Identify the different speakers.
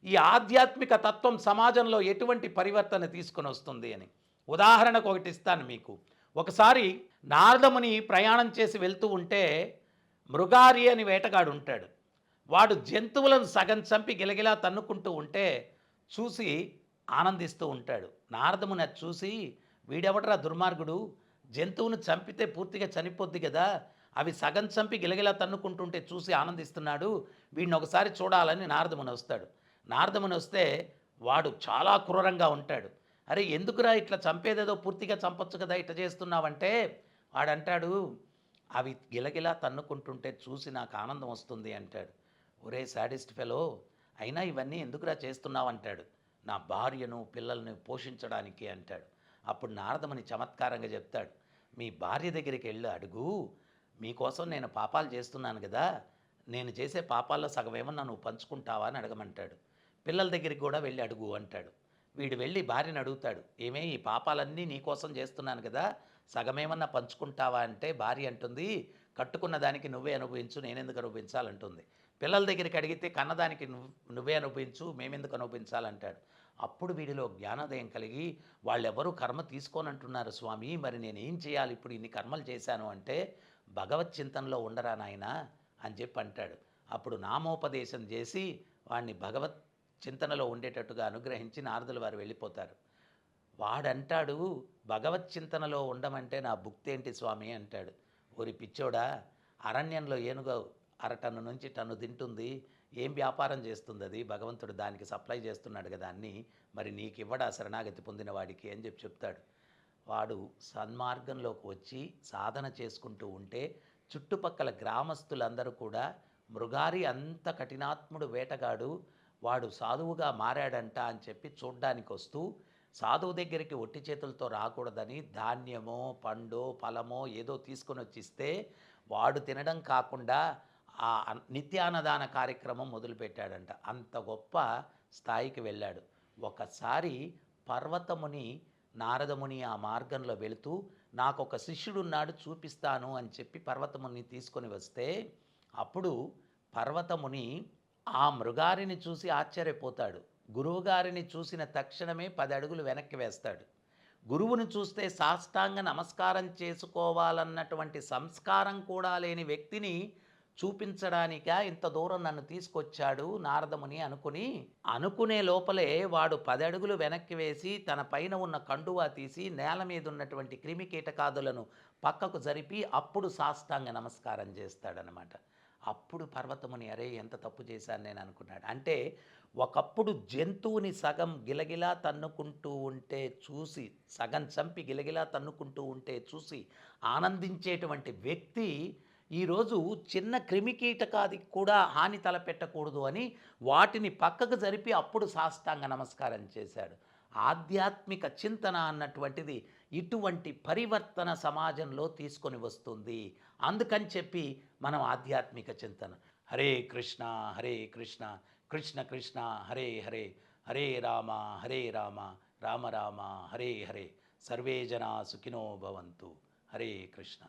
Speaker 1: ఈ ఆధ్యాత్మిక తత్వం సమాజంలో ఎటువంటి పరివర్తన తీసుకొని వస్తుంది అని. ఉదాహరణకు ఒకటి ఇస్తాను మీకు. ఒకసారి నారదముని ప్రయాణం చేసి వెళ్తూ ఉంటే మృగారి అని వేటగాడు ఉంటాడు. వాడు జంతువులను సగం చంపి గిలగిలా తన్నుకుంటూ ఉంటే చూసి ఆనందిస్తూ ఉంటాడు. నారదముని అది చూసి, వీడెవడరా దుర్మార్గుడు, జంతువును చంపితే పూర్తిగా చనిపోద్ది కదా, అవి సగం చంపి గిలగిలా తన్నుకుంటుంటే చూసి ఆనందిస్తున్నాడు, వీడిని ఒకసారి చూడాలని నారదముని వస్తాడు. నారదముని వస్తే వాడు చాలా క్రూరంగా ఉంటాడు. అరే ఎందుకురా ఇట్లా చంపేదేదో పూర్తిగా చంపొచ్చు కదా, ఇట్లా చేస్తున్నావంటే వాడంటాడు, అవి గిలగిలా తన్నుకుంటుంటే చూసి నాకు ఆనందం వస్తుంది అంటాడు. ఒరే శాడిస్ట్ ఫెలో, అయినా ఇవన్నీ ఎందుకురా చేస్తున్నావు అంటాడు. నా భార్యను పిల్లల్ని పోషించడానికి అంటాడు. అప్పుడు నారదముని చమత్కారంగా చెప్తాడు, మీ భార్య దగ్గరికి వెళ్ళి అడుగు, మీకోసం నేను పాపాలు చేస్తున్నాను కదా, నేను చేసే పాపాల్లో సగం ఏమన్నా నువ్వు పంచుకుంటావా అని అడగమంటాడు. పిల్లల దగ్గరికి కూడా వెళ్ళి అడుగు అంటాడు. వీడు వెళ్ళి భార్యను అడుగుతాడు, ఏమే ఈ పాపాలన్నీ నీకోసం చేస్తున్నాను కదా, సగమేమన్నా పంచుకుంటావా అంటే భార్య అంటుంది, కట్టుకున్న దానికి నువ్వే అనుభవించు, నేనెందుకు అనుభవించాలంటుంది. పిల్లల దగ్గరికి అడిగితే కన్నదానికి నువ్వే అనుభవించు, మేమెందుకు అనుభవించాలంటాడు. అప్పుడు వీడిలో జ్ఞానోదయం కలిగి, వాళ్ళెవరూ కర్మ తీసుకోనంటున్నారు స్వామి, మరి నేనేం చేయాలి ఇప్పుడు ఇన్ని కర్మలు చేశాను అంటే, భగవత్ చింతనలో ఉండరా నాయనా అని చెప్పి అంటాడు. అప్పుడు నామోపదేశం చేసి వాడిని భగవత్ చింతనలో ఉండేటట్టుగా అనుగ్రహించి నారదుల వారు వెళ్ళిపోతారు. వాడంటాడు, భగవత్ చింతనలో ఉండమంటే నా భుక్తేంటి స్వామి అంటాడు. ఓరి పిచ్చోడా, అరణ్యంలో ఏనుగు అరటన్ను నుంచి టన్ను తింటుంది, ఏం వ్యాపారం చేస్తుంది అది, భగవంతుడు దానికి సప్లై చేస్తున్నాడు కదా అన్నీ, మరి నీకు ఇవ్వడా శరణాగతి పొందిన వాడికి అని చెప్పి చెప్తాడు. వాడు సన్మార్గంలోకి వచ్చి సాధన చేసుకుంటూ ఉంటే చుట్టుపక్కల గ్రామస్తులందరూ కూడా, మృగారి అంత కఠినాత్ముడు వేటగాడు, వాడు సాధువుగా మారాడంట అని చెప్పి చూడ్డానికి వస్తూ, సాధువు దగ్గరికి ఒట్టి చేతులతో రాకూడదని ధాన్యమో పండో ఫలమో ఏదో తీసుకొని వచ్చిస్తే వాడు తినడం కాకుండా ఆ నిత్యాన్నదాన కార్యక్రమం మొదలుపెట్టాడంట. అంత గొప్ప స్థాయికి వెళ్ళాడు. ఒకసారి పర్వతముని నారదముని ఆ మార్గంలో వెళుతూ, నాకొక శిష్యుడున్నాడు చూపిస్తాను అని చెప్పి పర్వతముని తీసుకొని వస్తే, అప్పుడు పర్వతముని ఆ మృగారిని చూసి ఆశ్చర్యపోతాడు. గురువుగారిని చూసిన తక్షణమే 10 అడుగులు వెనక్కి వేస్తాడు. గురువును చూస్తే సాష్టాంగ నమస్కారం చేసుకోవాలన్నటువంటి సంస్కారం కూడా లేని వ్యక్తిని చూపించడానికా ఇంత దూరం నన్ను తీసుకొచ్చాడు నారదముని అనుకునే లోపలే వాడు 10 అడుగులు వెనక్కి వేసి తన పైన ఉన్న కండువా తీసి నేల మీద ఉన్నటువంటి క్రిమి కీటకాదులను పక్కకు జరిపి అప్పుడు సాష్టాంగ నమస్కారం చేస్తాడనమాట. అప్పుడు పర్వతముని అరే ఎంత తప్పు చేశాను నేను అనుకున్నాడు. అంటే ఒకప్పుడు జంతువుని సగం గిలగిలా తన్నుకుంటూ ఉంటే చూసి, సగం చంపి గిలగిలా తన్నుకుంటూ ఉంటే చూసి ఆనందించేటువంటి వ్యక్తి ఈరోజు చిన్న క్రిమికీటకాదికి కూడా హాని తలపెట్టకూడదు అని వాటిని పక్కకు జరిపి అప్పుడు సాష్టాంగ నమస్కారం చేశాడు. ఆధ్యాత్మిక చింతన అన్నటువంటిది ఇటువంటి పరివర్తన సమాజంలో తీసుకొని వస్తుంది. అందుకని చెప్పి మనం ఆధ్యాత్మిక చింతన, హరే కృష్ణ హరే కృష్ణ కృష్ణ కృష్ణ హరే హరే, హరే రామ హరే రామ రామ రామ హరే హరే, సర్వే జనా సుఖినో భవంతు. హరే కృష్ణ.